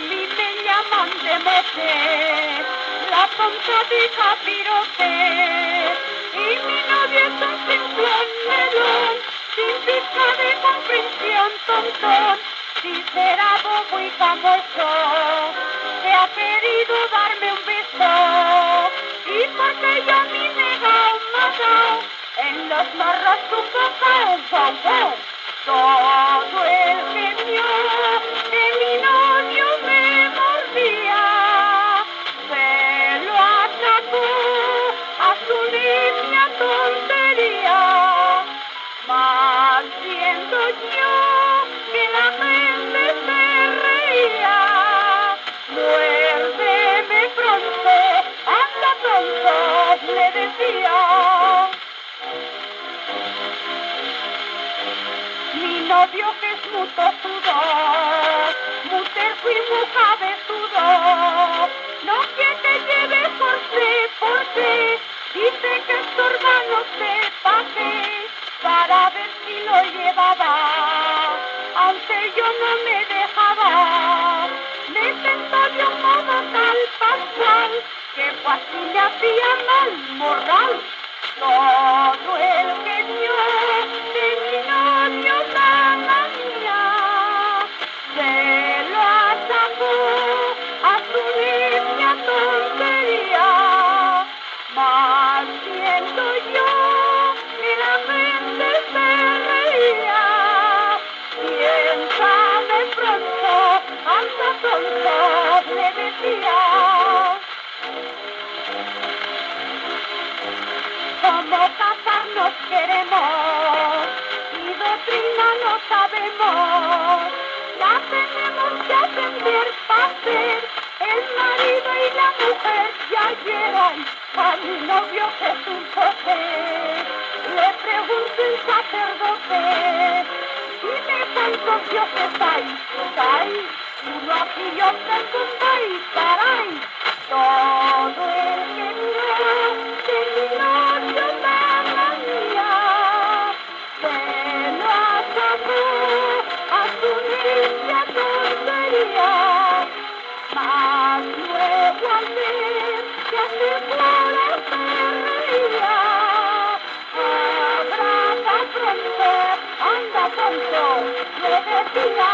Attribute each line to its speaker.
Speaker 1: mí me llaman de mote, la tonta de capirote. Y mi novio es un simplón melón, sin pizca de comprensión, tontón. Si será bobo y famoso, que ha querido darme un beso. Y porque yo mi negao matao, en los morros un bocao, wow, wow. Todo el que vio que mi novio me mordía, se lo achacó a su niña tontería. Mas siento yo que la gente se reía. Muérdeme pronto, anda pronto, le decía. Mi novio que es muy tozudo, muy terco y muy cabezudo, no quiere que lleve porte, dice que estorba no sé pa' qué, para ver si lo llevaba, aunque yo no me dejaba. Me sentó de un modo tal pascual, que pues así me hacía mal morral. Todo el que vio de mi novio mamá mía, se lo achacó a su niña tontería. Mas siento yo que la gente se reía. Piensa de pronto, anda tonto, le decía. Como casarnos queremos y doctrina no sabemos. Ya tenemos que aprender para ser el marido y la mujer. Ya llegan a mi novio que es un José. Le pregunto el sacerdote, dime cuántos dioses hay. Uno aquí y otro en Bombay, caray. Todo el que vio de mi novio mamá mía, se lo achacó a su niña tontería. Mas luego al ver que así fuera se reía, abraza pronto, anda pronto, le decía.